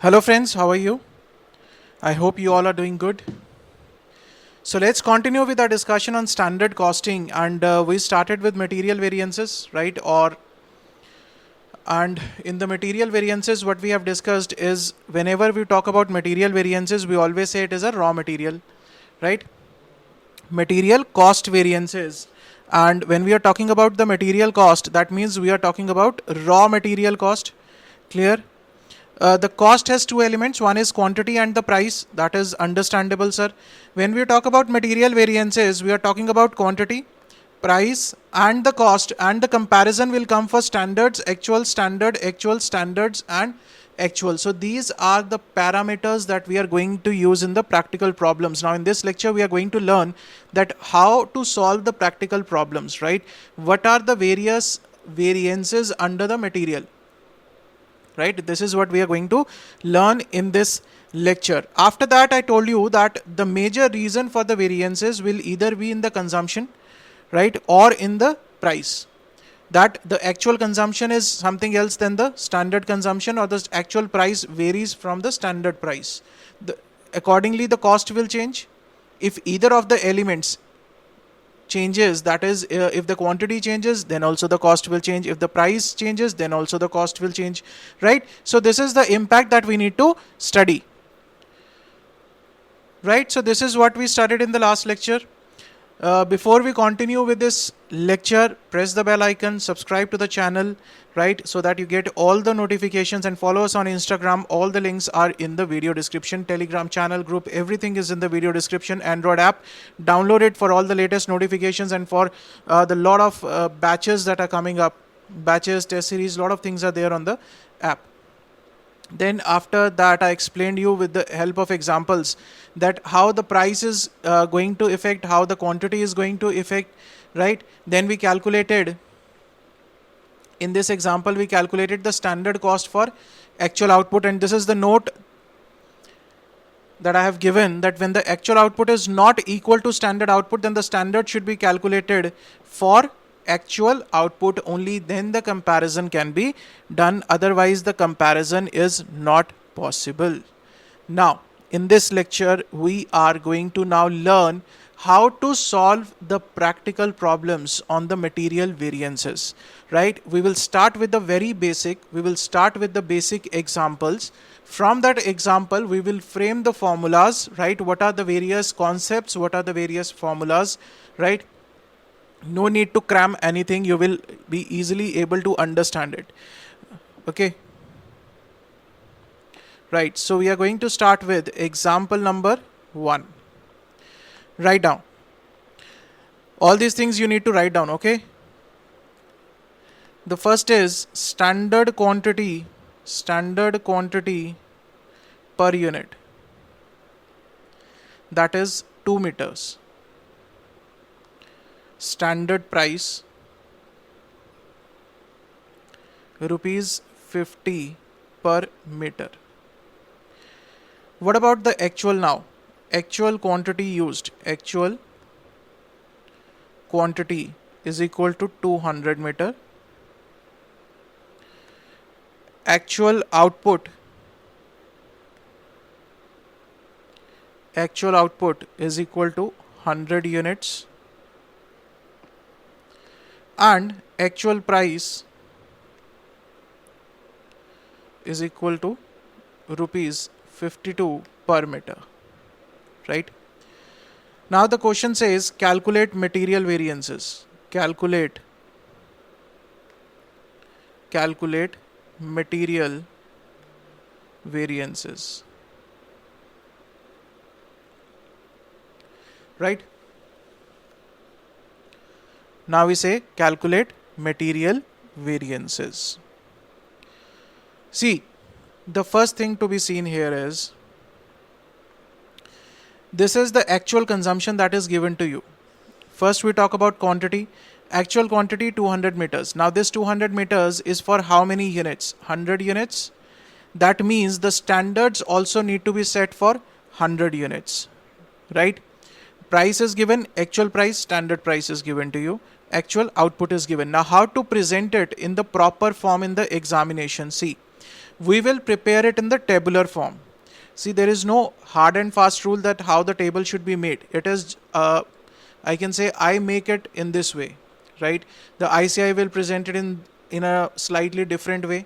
Hello friends, how are you? I hope you all are doing good. So let's continue with our discussion on standard costing, and we started with material variances, right? And in the material variances what we have discussed is whenever we talk about material variances we always say it is a raw material, right? Material cost variances. And when we are talking about the material cost, that means we are talking about raw material cost. Clear? The cost has two elements. One is quantity and the price. That is understandable, sir. When we talk about material variances, we are talking about quantity, price, and the cost. And the comparison will come for standards, actual standards, and actual. So these are the parameters that we are going to use in the practical problems. Now in this lecture, we are going to learn that how to solve the practical problems, right? What are the various variances under the material? Right, this is what we are going to learn in this lecture. After that, I told you that the major reason for the variances will either be in the consumption, right, or in the price. That the actual consumption is something else than the standard consumption, or the actual price varies from the standard price. Accordingly the cost will change. If either of the elements changes, that is if the quantity changes, then also the cost will change. If the price changes, then also the cost will change, right? So this is the impact that we need to study, right? So this is what we studied in the last lecture. Before we continue with this lecture, press the bell icon, subscribe to the channel, right, so that you get all the notifications, and follow us on Instagram. All the links are in the video description. Telegram channel, group, everything is in the video description. Android app, download it for all the latest notifications, and for the lot of batches that are coming up, batches, test series, lot of things are there on the app. Then after that, I explained you with the help of examples that how the price is going to affect, how the quantity is going to affect, right? Then we calculated, in this example, we calculated the standard cost for actual output. And this is the note that I have given, that when the actual output is not equal to standard output, then the standard should be calculated for actual output. Only then the comparison can be done, otherwise the comparison is not possible. Now in this lecture we are going to now learn how to solve the practical problems on the material variances, right? We will start with the very basic. We will start with the basic examples. From that example we will frame the formulas, right? What are the various concepts, what are the various formulas, right? No need to cram anything, you will be easily able to understand it. Okay, right, so we are going to start with example number 1. Write down all these things, you need to write down. Okay, the first is standard quantity per unit, that is 2 meters. Standard price rupees 50 per meter. What about the actual now? Actual quantity used. Actual quantity is equal to 200 meter. Actual output is equal to 100 units. And actual price is equal to rupees 52 per meter, right? Now the question says calculate material variances. Calculate material variances, right? Now we say calculate material variances. See, the first thing to be seen here is this is the actual consumption that is given to you. First we talk about quantity. Actual quantity 200 meters. Now this 200 meters is for how many units? 100 units. That means the standards also need to be set for 100 units, right? Price is given, actual price, standard price is given to you. Actual output is given. Now how to present it in the proper form in the examination? See, we will prepare it in the tabular form. See, there is no hard and fast rule that how the table should be made. It is, I can say, I make it in this way, right? The ICI will present it in a slightly different way.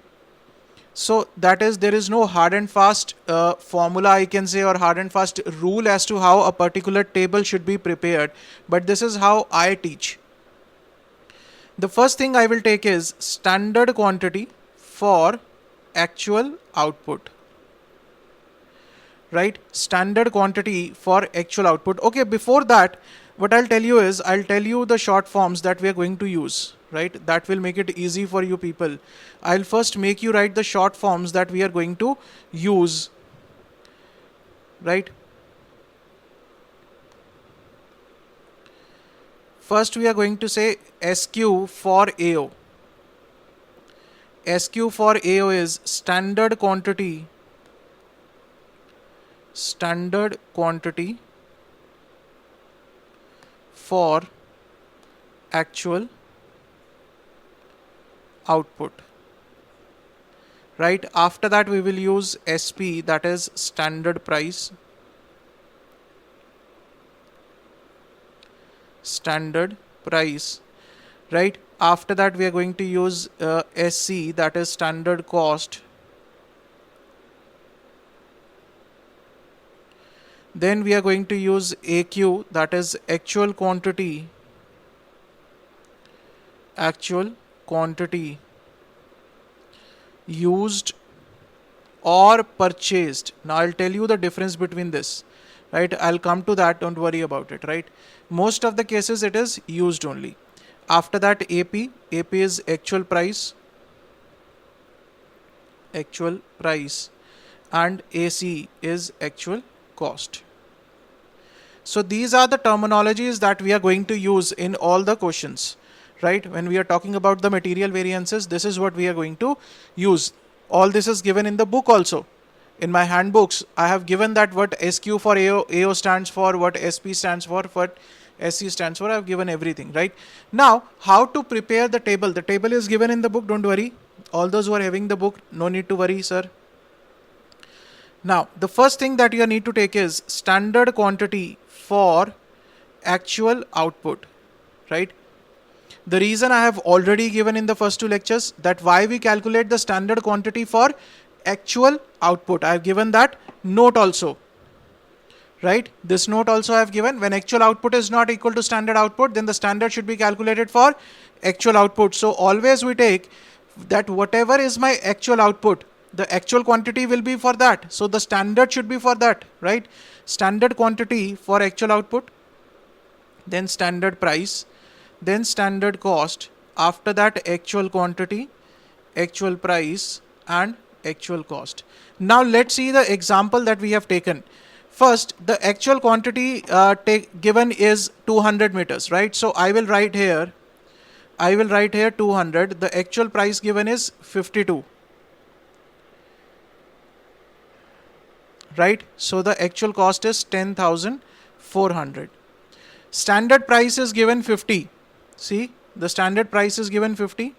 So that is, there is no hard and fast formula, I can say, or hard and fast rule as to how a particular table should be prepared. But this is how I teach. The first thing I will take is standard quantity for actual output. Right, standard quantity for actual output. Okay, before that, what I'll tell you is, I'll tell you the short forms that we are going to use, right? That will make it easy for you people. I'll first make you write the short forms that we are going to use, right? First, we are going to say SQ for AO. SQ for AO is standard quantity for actual output. Right, after that we will use SP, that is standard price. Right, after that we are going to use SC, that is standard cost. Then we are going to use AQ, that is actual quantity used or purchased. Now I'll tell you the difference between this, right? I'll come to that, don't worry about it, right? Most of the cases it is used only. After that AP is actual price, and AC is actual cost. So these are the terminologies that we are going to use in all the questions, right? When we are talking about the material variances, this is what we are going to use. All this is given in the book also. In my handbooks, I have given that what SQ for AO stands for, what SP stands for, what SC stands for. I have given everything, right? Now, how to prepare the table? The table is given in the book, don't worry. All those who are having the book, no need to worry, sir. Now, the first thing that you need to take is standard quantity for actual output, right? The reason I have already given in the first two lectures, that why we calculate the standard quantity for actual output. I have given that note also, right? This note also I have given. When actual output is not equal to standard output, then the standard should be calculated for actual output. So always we take that whatever is my actual output, the actual quantity will be for that. So the standard should be for that, right? Standard quantity for actual output, then standard price, then standard cost, after that actual quantity, actual price, and actual cost. Now let's see the example that we have taken. First, the actual quantity given is 200 meters, right? So I will write here 200. The actual price given is 52. Right? So the actual cost is 10,400. Standard price is given 50. See, the standard price is given 50.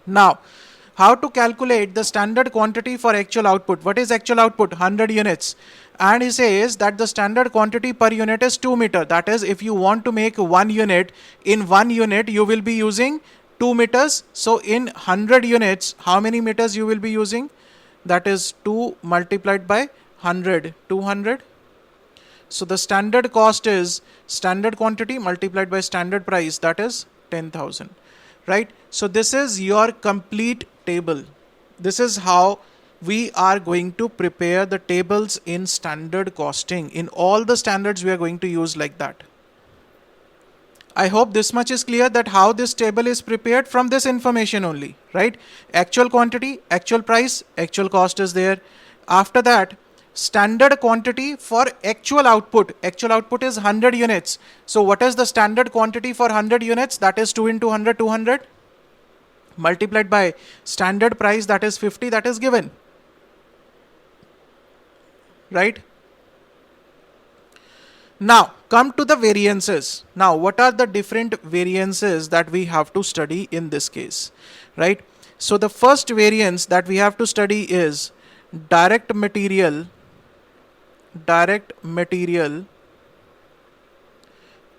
Now, how to calculate the standard quantity for actual output? What is actual output? 100 units. And he says that the standard quantity per unit is 2 meter. That is, if you want to make 1 unit, in 1 unit you will be using 2 meters. So in 100 units, how many meters you will be using? That is 2 multiplied by 100, 200. So the standard cost is standard quantity multiplied by standard price, that is 10,000, right? So this is your complete table. This is how we are going to prepare the tables in standard costing. In all the standards we are going to use like that. I hope this much is clear, that how this table is prepared from this information only, right? Actual quantity, actual price, actual cost is there. After that, standard quantity for actual output. Actual output is 100 units. So what is the standard quantity for 100 units? That is 2 into 100, 200. Multiplied by standard price, that is 50, that is given. Right? Now, come to the variances. Now, what are the different variances that we have to study in this case, right? So the first variance that we have to study is direct material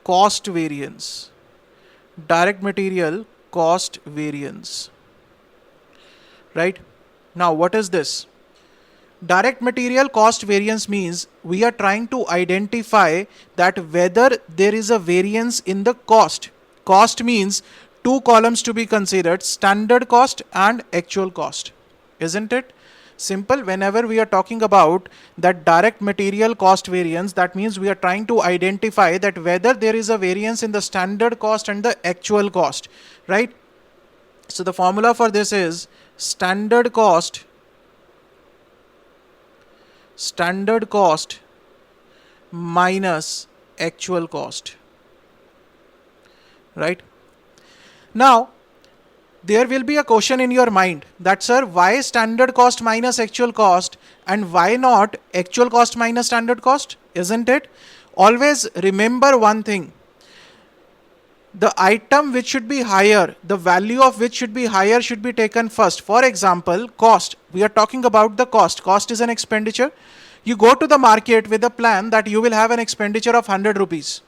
cost variance. Direct material cost variance, right? Now what is this? Direct material cost variance means we are trying to identify that whether there is a variance in the cost. Cost means two columns to be considered, standard cost and actual cost. Isn't it simple? Whenever we are talking about that direct material cost variance, that means we are trying to identify that whether there is a variance in the standard cost and the actual cost, right? So the formula for this is standard cost minus actual cost, right? Now there will be a question in your mind that, sir, why standard cost minus actual cost and why not actual cost minus standard cost, isn't it? Always remember one thing: the item which should be higher, the value of which should be higher, should be taken first. For example, cost. We are talking about the cost. Cost is an expenditure. You go to the market with a plan that you will have an expenditure of 100 rupees,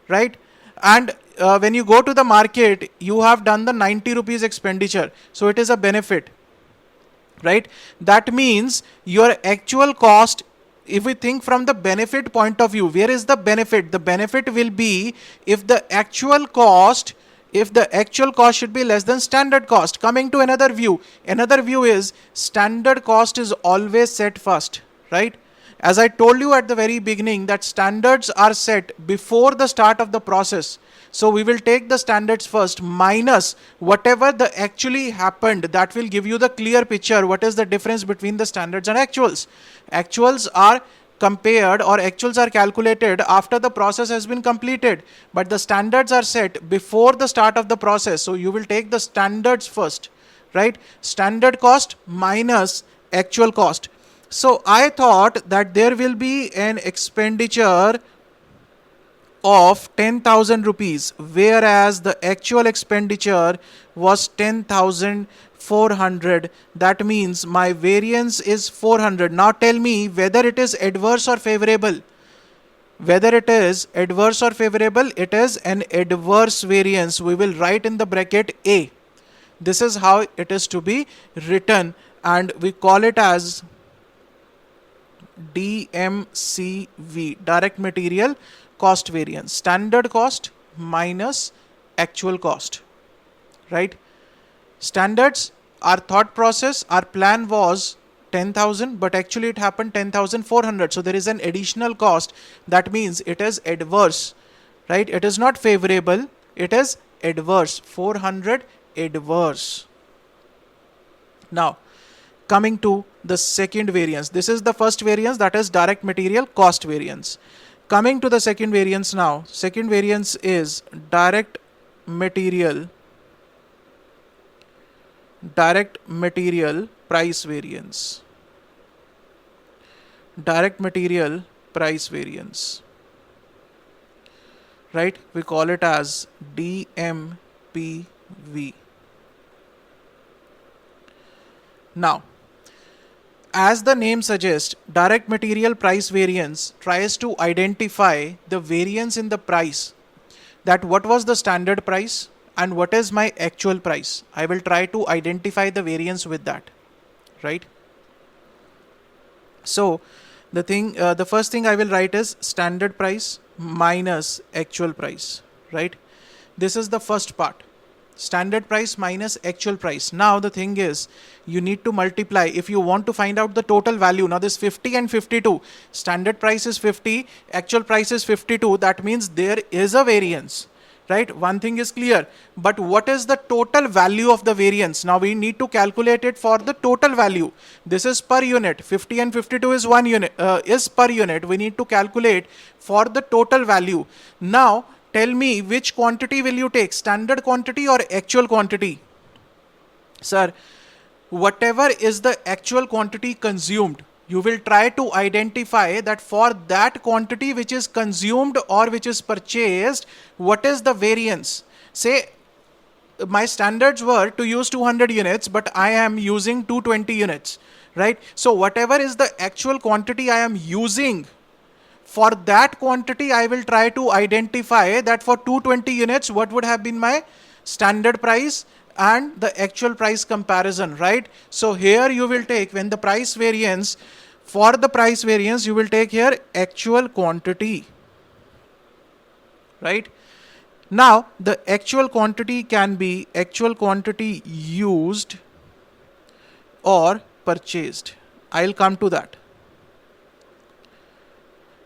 right? And when you go to the market, you have done the 90 rupees expenditure. So it is a benefit, right? That means your actual cost, if we think from the benefit point of view, where is the benefit? The benefit will be if the actual cost should be less than standard cost. Coming to another view is standard cost is always set first, right? As I told you at the very beginning that standards are set before the start of the process. So we will take the standards first minus whatever the actually happened. That will give you the clear picture. What is the difference between the standards and actuals? Actuals are compared, or actuals are calculated after the process has been completed. But the standards are set before the start of the process. So you will take the standards first, right? Standard cost minus actual cost. So I thought that there will be an expenditure of 10,000 rupees, whereas the actual expenditure was 10,400. That means my variance is 400. Now tell me whether it is adverse or favorable. Whether it is adverse or favorable, it is an adverse variance. We will write in the bracket A. This is how it is to be written, and we call it as DMCV, direct material cost variance, standard cost minus actual cost, right? Standards, our thought process, our plan was 10,000, but actually it happened 10,400. So there is an additional cost. That means it is adverse, right? It is not favorable, it is adverse. 400 adverse. Now coming to the second variance. This is the first variance, that is direct material cost variance. Coming to the second variance now. Second variance is direct material price variance. Direct material price variance, right? We call it as DMPV. Now, as the name suggests, direct material price variance tries to identify the variance in the price, that what was the standard price and what is my actual price. I will try to identify the variance with that, right? So the first thing I will write is standard price minus actual price, right? This is the first part. Standard price minus actual price. Now the thing is, you need to multiply if you want to find out the total value. Now this 50 and 52, standard price is 50, actual price is 52. That means there is a variance, right? One thing is clear, but what is the total value of the variance? Now we need to calculate it for the total value. This is per unit. 50 and 52 is one unit, is per unit. We need to calculate for the total value. Now tell me, which quantity will you take, standard quantity or actual quantity? Sir, whatever is the actual quantity consumed, you will try to identify that for that quantity which is consumed or which is purchased, what is the variance. Say my standards were to use 200 units, but I am using 220 units, right? So whatever is the actual quantity I am using, for that quantity I will try to identify that for 220 units what would have been my standard price and the actual price comparison, right? So here you will take, when the price variance, for the price variance you will take here actual quantity, right? Now the actual quantity can be actual quantity used or purchased. I'll come to that,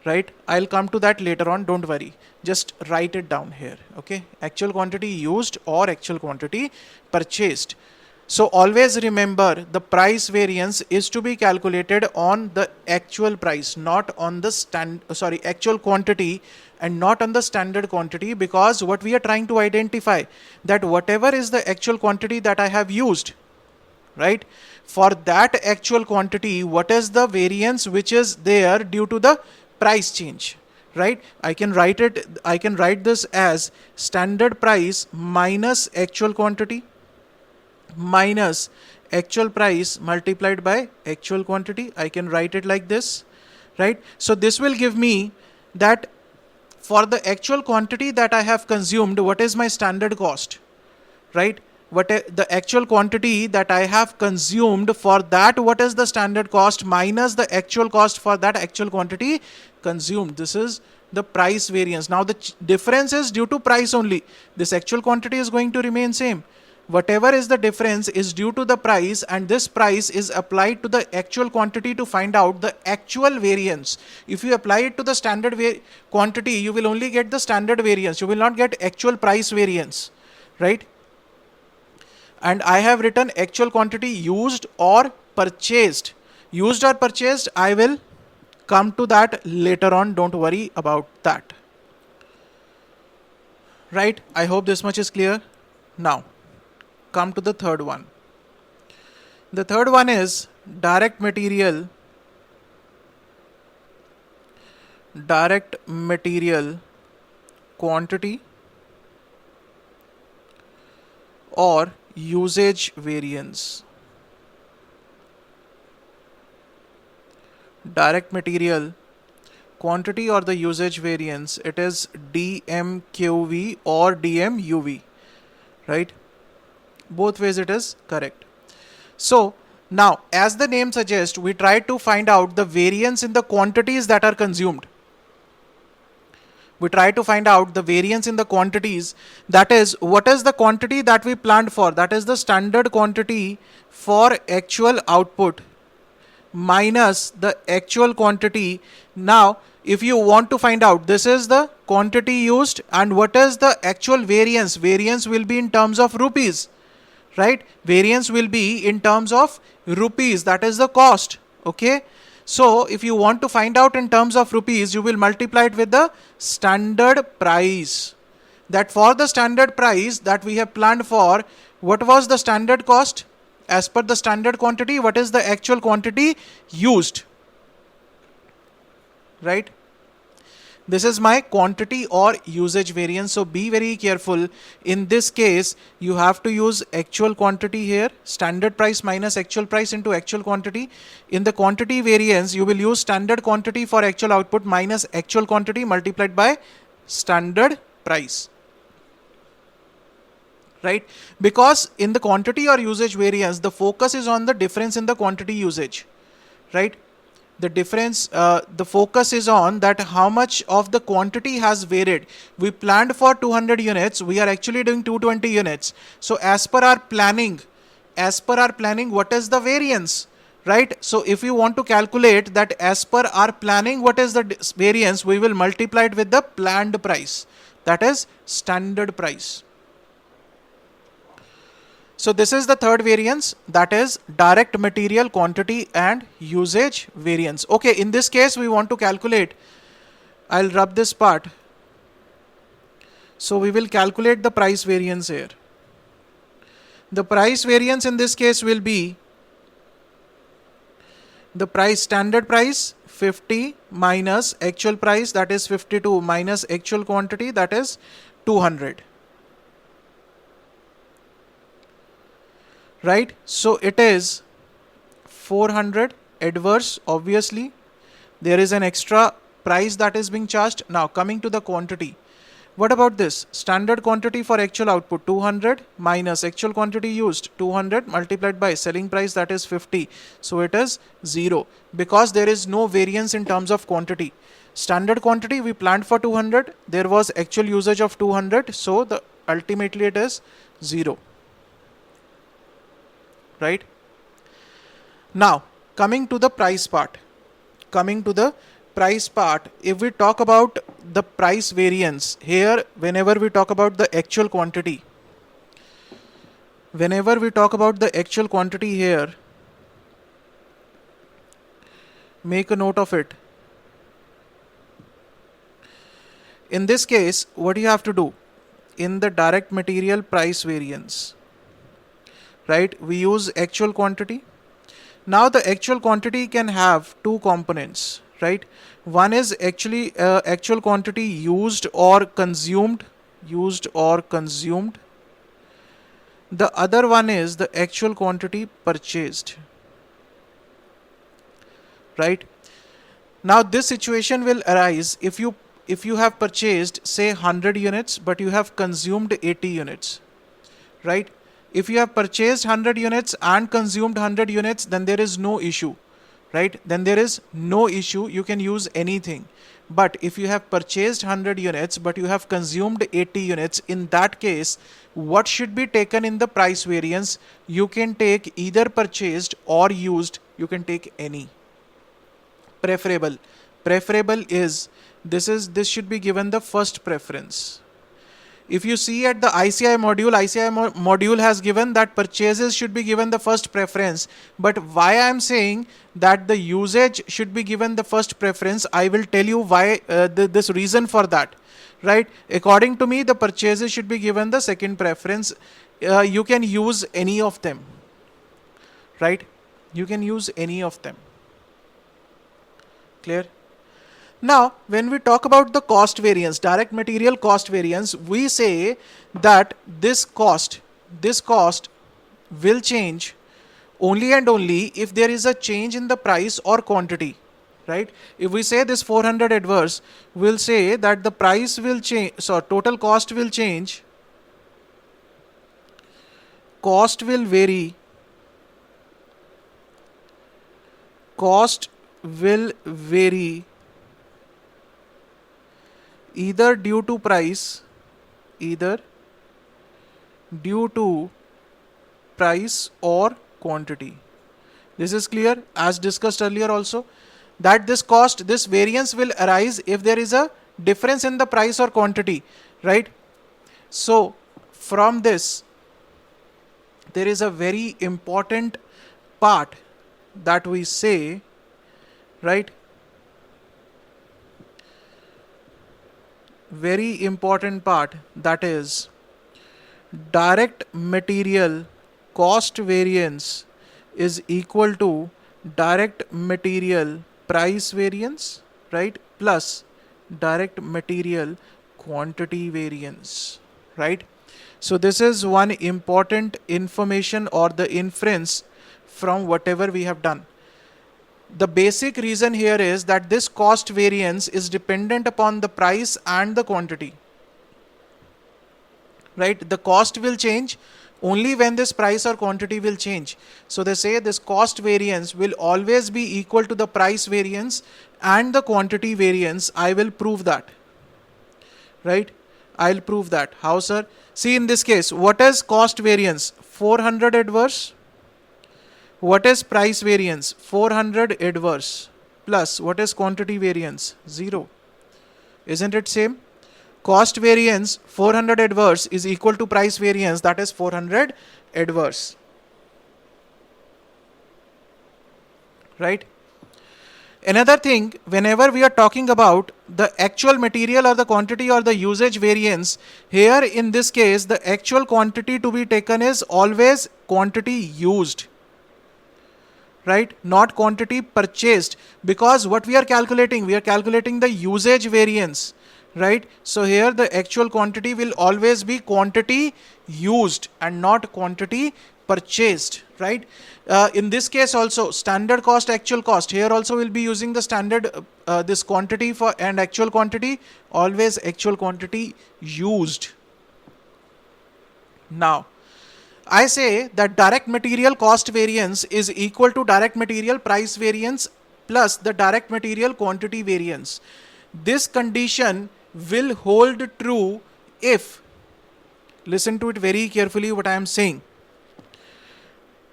right? I'll come to that later on, don't worry. Just write it down here, okay? Actual quantity used or actual quantity purchased. So always remember, the price variance is to be calculated on the actual price, not on the actual quantity and not on the standard quantity, because what we are trying to identify, that whatever is the actual quantity that I have used, right? For that actual quantity, what is the variance which is there due to the price change, right? I can write this as standard price minus actual quantity minus actual price multiplied by actual quantity. I can write it like this, right? So this will give me that for the actual quantity that I have consumed, what is my standard cost, right? The actual quantity that I have consumed, for that what is the standard cost minus the actual cost for that actual quantity consumed. This is the price variance. Now the difference is due to price only. This actual quantity is going to remain same. Whatever is the difference is due to the price, and this price is applied to the actual quantity to find out the actual variance. If you apply it to the standard quantity, you will only get the standard variance. You will not get actual price variance, right? And I have written actual quantity used or purchased. Used or purchased, I will come to that later on. Don't worry about that. Right? I hope this much is clear. Now, come to the third one. The third one is direct material quantity or usage variance. Direct material quantity or the usage variance, it is DMQV or DMUV, right? Both ways it is correct. So now, as the name suggests, we try to find out the variance in the quantities that are consumed. We try to find out the variance in the quantities, that is, what is the quantity that we planned for, that is the standard quantity for actual output, minus the actual quantity. Now, if you want to find out, this is the quantity used and what is the actual variance. Variance will be in terms of rupees, right? Variance will be in terms of rupees, that is the cost, okay? So if you want to find out in terms of rupees, you will multiply it with the standard price. That for the standard price that we have planned for, what was the standard cost? As per the standard quantity, what is the actual quantity used, right? This is my quantity or usage variance. So be very careful. In this case, you have to use actual quantity here, standard price minus actual price into actual quantity. In the quantity variance, you will use standard quantity for actual output minus actual quantity multiplied by standard price, right? Because in the quantity or usage variance, the focus is on the difference in the quantity usage, right? The difference, the focus is on that how much of the quantity has varied. We planned for 200 units, we are actually doing 220 units. So as per our planning, what is the variance, right? So if you want to calculate that as per our planning, what is the variance, we will multiply it with the planned price, that is standard price. So this is the third variance, that is direct material quantity and usage variance. Okay, in this case we want to calculate, I'll rub this part. So we will calculate the price variance here. The price variance in this case will be the price, standard price 50 minus actual price, that is 52, minus actual quantity, that is 200. right? So it is 400 adverse, obviously. There is an extra price that is being charged. Now coming to the quantity. What about this? Standard quantity for actual output 200 minus actual quantity used 200 multiplied by selling price, that is 50. So it is 0 because there is no variance in terms of quantity. Standard quantity we planned for 200, there was actual usage of 200, so the ultimately it is 0, right? Now coming to the price part. Coming to the price part, if we talk about the price variance here, whenever we talk about the actual quantity, here, make a note of it. In this case, what you have to do in the direct material price variance, right? We use actual quantity. Now the actual quantity can have two components, right? One is actually actual quantity used or consumed. The other one is the actual quantity purchased, right? Now this situation will arise if you have purchased say 100 units but you have consumed 80 units, right? If you have purchased 100 units and consumed 100 units, then there is no issue, right? Then there is no issue, you can use anything. But if you have purchased 100 units but you have consumed 80 units, in that case, what should be taken in the price variance? You can take either purchased or used, you can take any. Preferable is this should be given the first preference. If you see at the ICI module has given that purchases should be given the first preference. But why I am saying that the usage should be given the first preference, I will tell you why this reason for that, right? According to me, the purchases should be given the second preference. You can use any of them, right? You can use any of them. Clear? Now, when we talk about the cost variance, direct material cost variance, we say that this cost will change only and only if there is a change in the price or quantity, right? If we say this 400 adverse, we'll say that the price will change, so total cost will change, cost will vary, either due to price or quantity. This is clear, as discussed earlier also, that this variance will arise if there is a difference in the price or quantity, right? So from this, there is a very important part that we say, right? Very important part, that is direct material cost variance is equal to direct material price variance, right, plus direct material quantity variance, right? So this is one important information or the inference from whatever we have done. The basic reason here is that this cost variance is dependent upon the price and the quantity, right? The cost will change only when this price or quantity will change. So they say this cost variance will always be equal to the price variance and the quantity variance. I will prove that, right? I'll prove that. How, sir? See, in this case, what is cost variance? 400 adverse. What is price variance? 400 adverse. Plus, what is quantity variance? 0. Isn't it same? Cost variance 400 adverse is equal to price variance, that is 400 adverse. Right? Another thing, whenever we are talking about the actual material or the quantity or the usage variance, here in this case, the actual quantity to be taken is always quantity used, right? Not quantity purchased, because what we are calculating the usage variance, right? So here the actual quantity will always be quantity used and not quantity purchased, right? In this case also, standard cost, actual cost. Here also we'll be using the standard, this quantity for and actual quantity, always actual quantity used. Now, I say that direct material cost variance is equal to direct material price variance plus the direct material quantity variance. This condition will hold true if, listen to it very carefully what I am saying.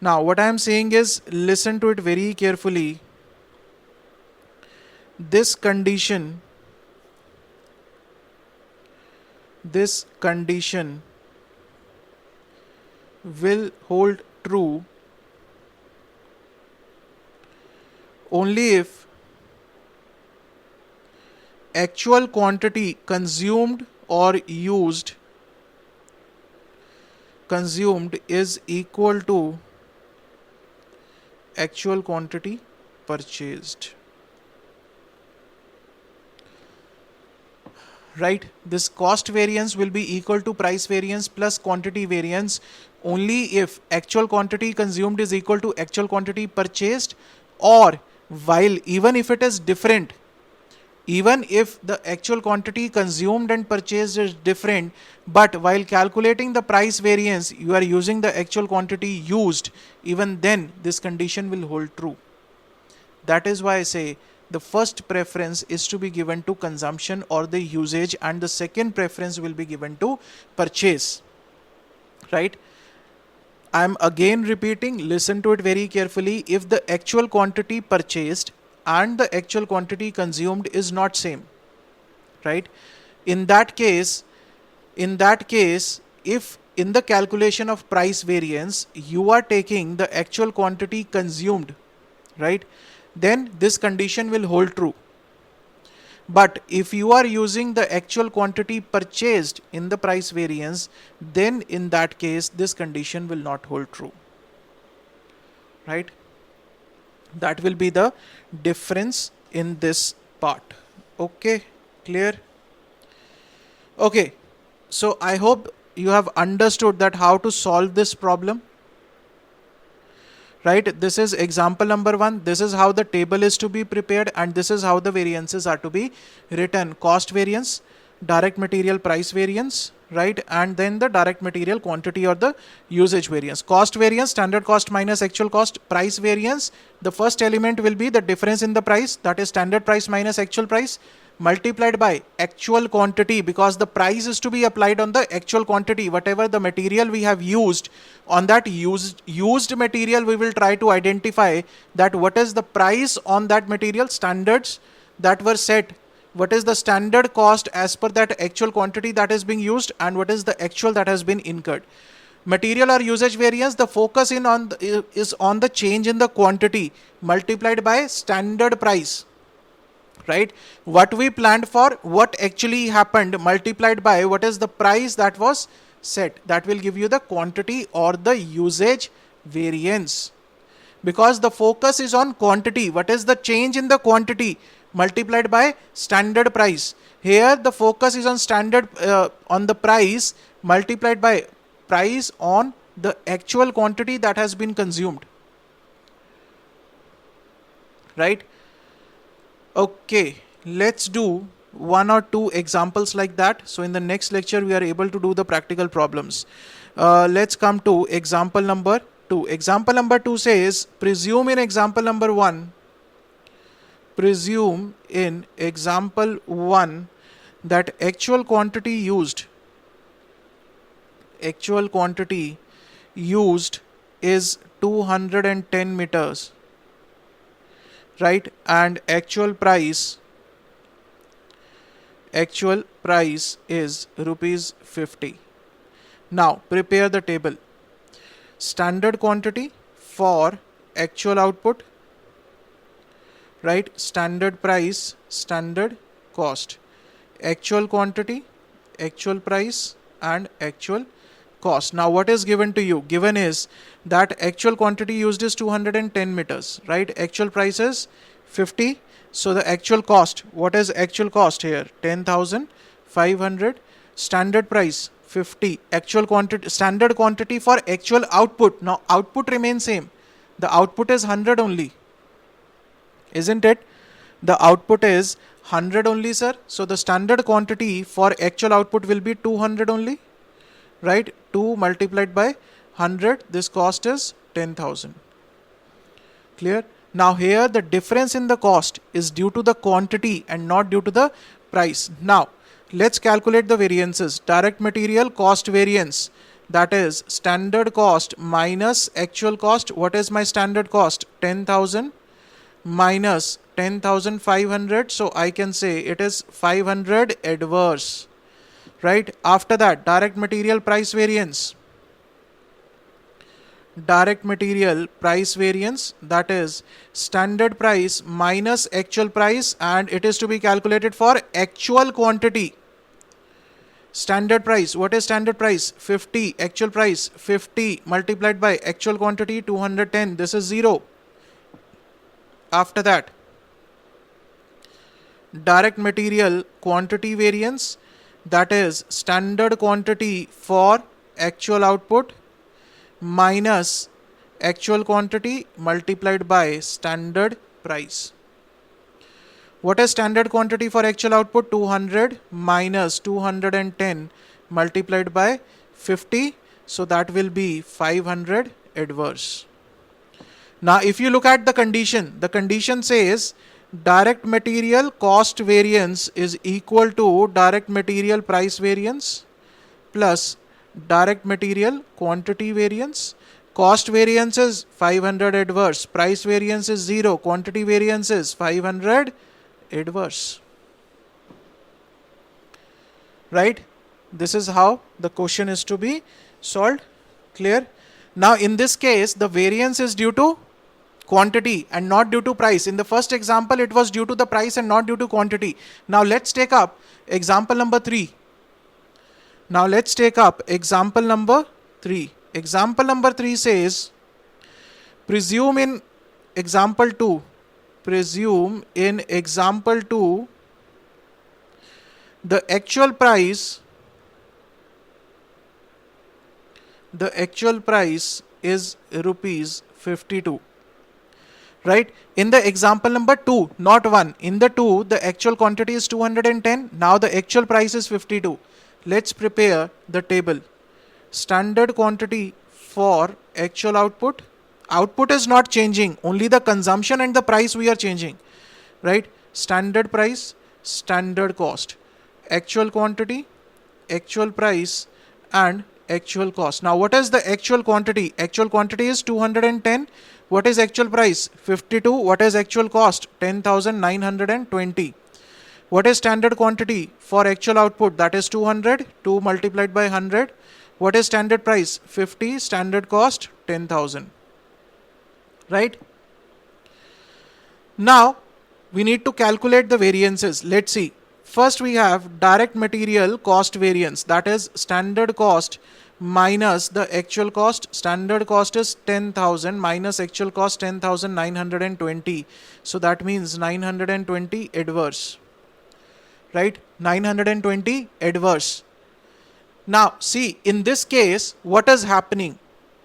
Now what I am saying is, listen to it very carefully. This condition will hold true only if actual quantity consumed is equal to actual quantity purchased. Right? This cost variance will be equal to price variance plus quantity variance only if actual quantity consumed is equal to actual quantity purchased, or while, even if it is different, even if the actual quantity consumed and purchased is different, but while calculating the price variance you are using the actual quantity used, even then this condition will hold true. That is why I say the first preference is to be given to consumption or the usage, and the second preference will be given to purchase. Right? I am again repeating, listen to it very carefully. If the actual quantity purchased and the actual quantity consumed is not same, right? In that case, if in the calculation of price variance you are taking the actual quantity consumed, right, then this condition will hold true. But if you are using the actual quantity purchased in the price variance, then in that case this condition will not hold true. Right? That will be the difference in this part. Okay, clear? Okay, so I hope you have understood that how to solve this problem. Right? This is example number 1. This is how the table is to be prepared, and this is how the variances are to be written. Cost variance, direct material price variance, right? And then the direct material quantity or the usage variance. Cost variance, standard cost minus actual cost. Price variance, the first element will be the difference in the price, that is standard price minus actual price, multiplied by actual quantity, because the price is to be applied on the actual quantity. Whatever the material we have used, on that used material we will try to identify that what is the price on that material, standards that were set, what is the standard cost as per that actual quantity that is being used, and what is the actual that has been incurred. Material or usage variance, the focus is on the change in the quantity multiplied by standard price. Right? What we planned for, what actually happened, multiplied by what is the price that was set. That will give you the quantity or the usage variance. Because the focus is on quantity, what is the change in the quantity multiplied by standard price. Here the focus is on standard on the price multiplied by price on the actual quantity that has been consumed. Right? Okay, let's do 1 or 2 examples like that. So in the next lecture we are able to do the practical problems. Let's come to example number 2. Example number 2 says, presume in example number 1 that actual quantity used is 210 meters. Right? And actual price is rupees 50. Now prepare the table. Standard quantity for actual output, right? Standard price, standard cost. Actual quantity, actual price, and actual cost. Now what is given to you? Given is that actual quantity used is 210 meters, right? Actual price is 50. So the actual cost, what is actual cost here? 10,500. Standard price 50 actual quantity, standard quantity for actual output. Now output remains same, the output is 100 only, isn't it? The output is 100 only, sir. So the standard quantity for actual output will be 200 only, right? 2 multiplied by 100, this cost is 10,000. Clear? Now here the difference in the cost is due to the quantity and not due to the price. Now let's calculate the variances. Direct material cost variance, that is standard cost minus actual cost. What is my standard cost? 10,000 minus 10,500. So I can say it is 500 adverse, right? After that, direct material price variance. Direct material price variance, that is standard price minus actual price, and it is to be calculated for actual quantity. Standard price, what is standard price? 50, actual price 50 multiplied by actual quantity 210, this is 0. After that, direct material quantity variance, that is standard quantity for actual output minus actual quantity multiplied by standard price. What is standard quantity for actual output? 200 minus 210 multiplied by 50. So that will be 500 adverse. Now if you look at the condition says direct material cost variance is equal to direct material price variance plus direct material quantity variance. Cost variance is 500 adverse, price variance is 0, quantity variance is 500 adverse. Right? This is how the question is to be solved. Clear? Now in this case, the variance is due to quantity and not due to price. In the first example, it was due to the price and not due to quantity. Now let's take up example number 3. Now let's take up example number 3. Example number 3 says, presume in example 2, the actual price is rupees 52. Right? In the example number 2, not 1. In the 2, the actual quantity is 210. Now the actual price is 52. Let's prepare the table. Standard quantity for actual output. Output is not changing. Only the consumption and the price we are changing. Right? Standard price, standard cost. Actual quantity, actual price, and actual cost. Now what is the actual quantity? Actual quantity is 210. What is actual price? 52. What is actual cost? 10,920. What is standard quantity for actual output? That is 200. 2 multiplied by 100. What is standard price? 50. Standard cost 10,000. Right? Now we need to calculate the variances. Let's see. First we have direct material cost variance, that is standard cost minus the actual cost. Standard cost is 10,000 minus actual cost 10,920. So that means 920 adverse. Right? 920 adverse. Now see, in this case, what is happening?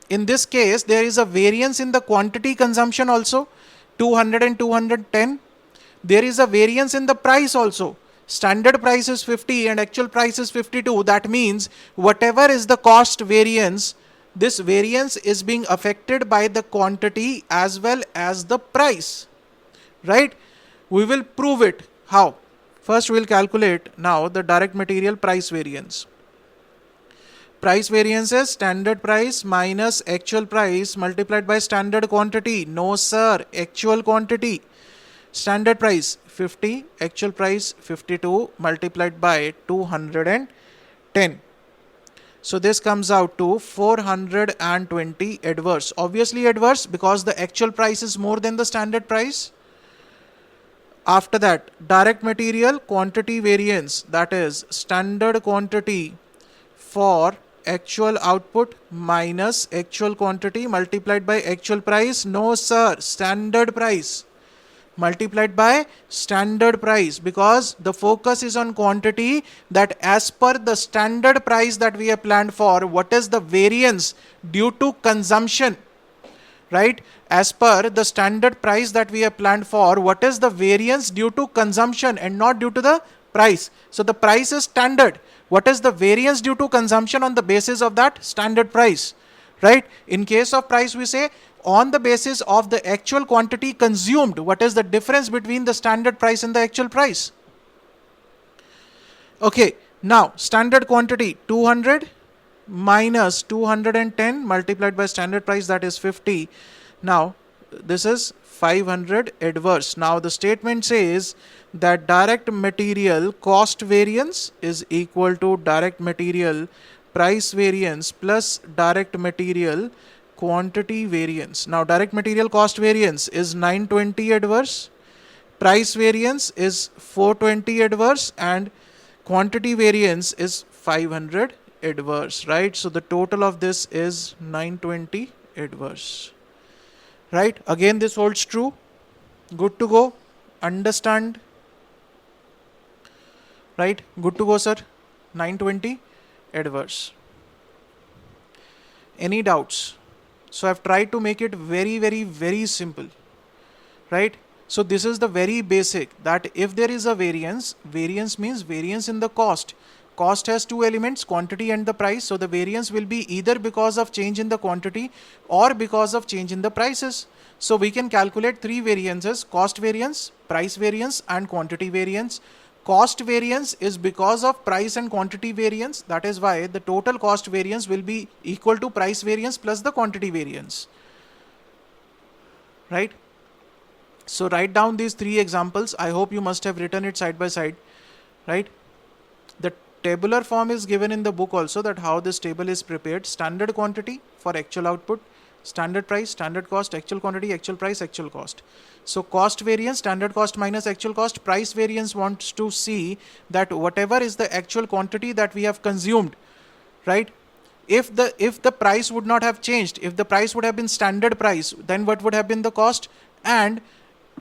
In this case, there is a variance in the quantity consumption also, 200 and 210. There is a variance in the price also. Standard price is 50 and actual price is 52. That means whatever is the cost variance, this variance is being affected by the quantity as well as the price. Right? We will prove it. How? First we will calculate now the direct material price variance. Price variance is standard price minus actual price multiplied by standard quantity. No sir, actual quantity. Standard price 50, actual price 52 multiplied by 210. So this comes out to 420 adverse. Obviously adverse because the actual price is more than the standard price. After that, direct material quantity variance, that is standard quantity for actual output minus actual quantity multiplied by actual price. No sir, standard price. multiplied by standard price, because the focus is on quantity, that as per the standard price that we have planned for, what is the variance due to consumption, right? As per the standard price that we have planned for, what is the variance due to consumption and not due to the price. So the price is standard. What is the variance due to consumption on the basis of that standard price, right? In case of price, we say on the basis of the actual quantity consumed, what is the difference between the standard price and the actual price. Okay, now standard quantity 200 minus 210 multiplied by standard price, that is 50. Now this is 500 adverse. Now the statement says that direct material cost variance is equal to direct material price variance plus direct material quantity variance. Now direct material cost variance is 920 adverse, price variance is 420 adverse, and quantity variance is 500 adverse, right? So the total of this is 920 adverse, right? Again, this holds true. Good to go. Understand, right? Good to go, sir. 920 adverse. Any doubts? So I've tried to make it very simple, right? So this is the very basic, that if there is a variance, variance means variance in the cost. Cost has two elements, quantity and the price. So the variance will be either because of change in the quantity or because of change in the prices. So we can calculate three variances: cost variance, price variance, and quantity variance. Cost variance is because of price and quantity variance. That is why the total cost variance will be equal to price variance plus the quantity variance, right? So write down these three examples. I hope you must have written it side by side, right? The tabular form is given in the book also, that how this table is prepared. Standard quantity for actual output, standard price, standard cost, actual quantity, actual price, actual cost. So cost variance, standard cost minus actual cost. Price variance wants to see that whatever is the actual quantity that we have consumed, right? If the price would not have changed, if the price would have been standard price, then what would have been the cost? And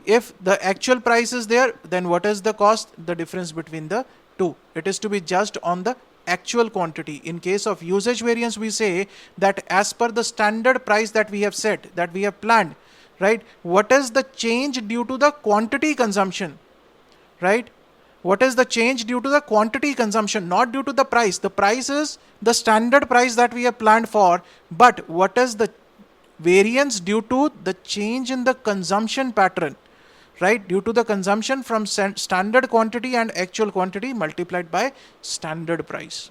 if the actual price is there, then what is the cost? The difference between the two. It is to be judged on the actual quantity. In case of usage variance, we say that as per the standard price that we have set, that we have planned, right? What is the change due to the quantity consumption, right? What is the change due to the quantity consumption, not due to the price. The price is the standard price that we have planned for, but what is the variance due to the change in the consumption pattern, right? Due to the consumption from standard quantity and actual quantity multiplied by standard price.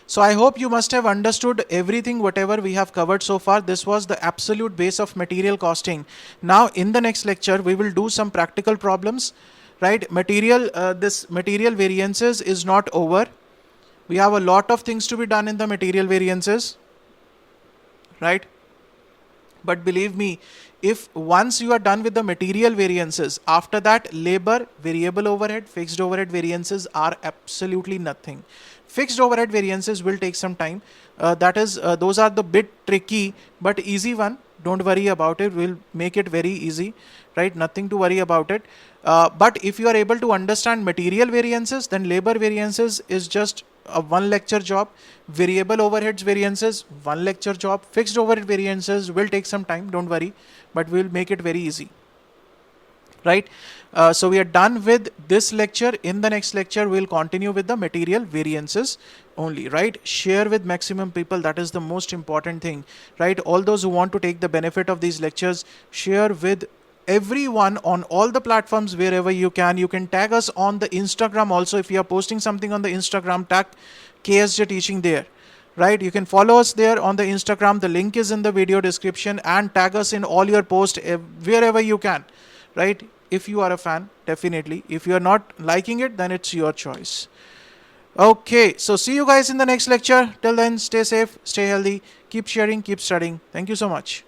So I hope you must have understood everything, whatever we have covered so far. This was the absolute base of material costing. Now in the next lecture, we will do some practical problems, right? This material variances is not over. We have a lot of things to be done in the material variances, right? But believe me, if once you are done with the material variances, after that labor, variable overhead, fixed overhead variances are absolutely nothing. Fixed overhead variances will take some time. Those are the bit tricky, but easy one. Don't worry about it. We'll make it very easy, right? Nothing to worry about it. But if you are able to understand material variances, then labor variances is just a one lecture job. Variable overheads variances, one lecture job. Fixed overhead variances will take some time. Don't worry, but we'll make it very easy, right? So we are done with this lecture. In the next lecture, we'll continue with the material variances only, right? Share with maximum people. That is the most important thing, right? All those who want to take the benefit of these lectures, share with everyone on all the platforms wherever you can. You can tag us on the Instagram also. If you are posting something on the Instagram, tag KSJ Teaching there, right? You can follow us there on the Instagram. The link is in the video description, and tag us in all your posts wherever you can, right? If you are a fan, definitely. If you are not liking it, then it's your choice. Okay, so see you guys in the next lecture. Till then, stay safe, stay healthy, keep sharing, keep studying. Thank you so much.